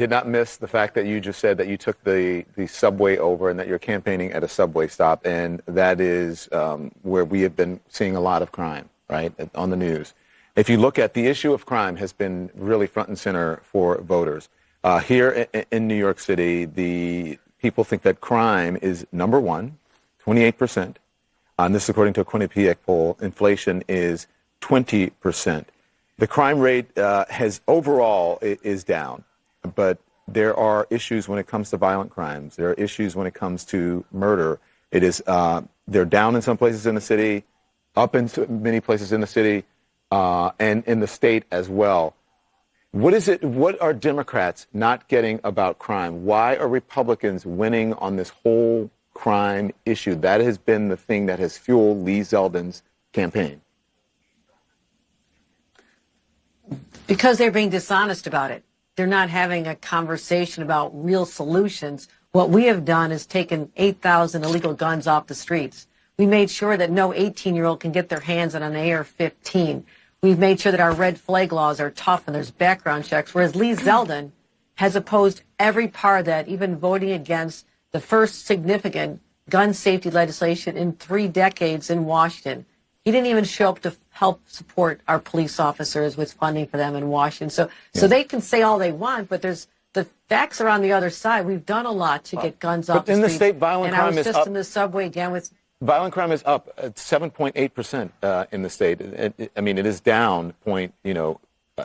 Did not miss the fact that you just said that you took the subway over and that you're campaigning at a subway stop, and that is where we have been seeing a lot of crime, right, on the news. If you look at the issue of crime has been really front and center for voters. Here in New York City, the people think that crime is number one, 28%. And this is according to a Quinnipiac poll. Inflation is 20%. The crime rate has overall is down. But there are issues when it comes to violent crimes. There are issues when it comes to murder. It is they're down in some places in the city, up in many places in the city, and in the state as well. What is it? What are Democrats not getting about crime? Why are Republicans winning on this whole crime issue? That has been the thing that has fueled Lee Zeldin's campaign. Because they're being dishonest about it. They're not having a conversation about real solutions. What we have done is taken 8,000 illegal guns off the streets. We made sure that no 18-year-old can get their hands on an AR-15. We've made sure that our red flag laws are tough and there's background checks, whereas Lee Zeldin has opposed every part of that, even voting against the first significant gun safety legislation in 3 decades in Washington. He didn't even show up to help support our police officers with funding for them in Washington. So they can say all they want, but the facts are on the other side. We've done a lot to get guns off the streets. But in the state, violent crime is up. And I was just in the subway again with... Violent crime is up at 7.8% in the state. I mean, it is down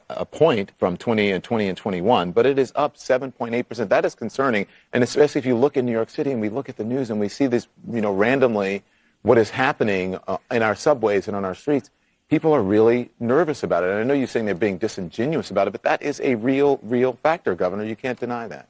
a point from 20 and 21, but it is up 7.8%. That is concerning, and especially if you look in New York City and we look at the news and we see this, randomly, what is happening in our subways and on our streets. People are really nervous about it. And I know you're saying they're being disingenuous about it, but that is a real factor, Governor. You can't deny that.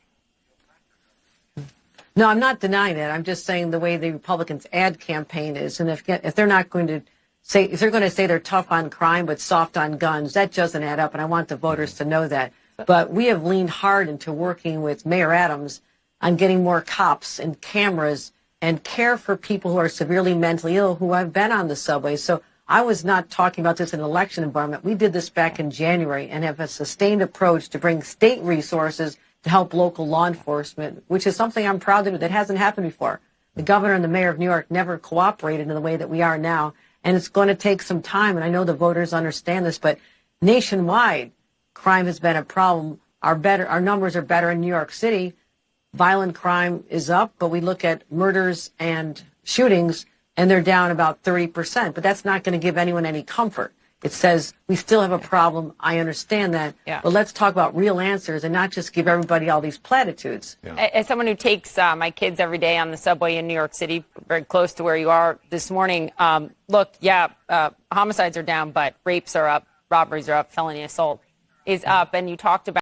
No, I'm not denying that. I'm just saying the way the Republicans' ad campaign is, and if they're not going to say, if they're going to say they're tough on crime but soft on guns, that doesn't add up, and I want the voters to know that. But we have leaned hard into working with Mayor Adams on getting more cops and cameras and care for people who are severely mentally ill who have been on the subway. So I was not talking about this in an election environment. We did this back in January and have a sustained approach to bring state resources to help local law enforcement, which is something I'm proud to do. That hasn't happened before. The governor and the mayor of New York never cooperated in the way that we are now, and it's going to take some time, and I know the voters understand this, but nationwide, crime has been a problem. Our numbers are better in New York City. Violent crime is up, but we look at murders and shootings, and they're down about 30%, but that's not going to give anyone any comfort. It says we still have a problem. I understand that. Yeah. But let's talk about real answers and not just give everybody all these platitudes. Yeah. As someone who takes my kids every day on the subway in New York City, very close to where you are this morning, homicides are down, but rapes are up, robberies are up, felony assault is up. And you talked about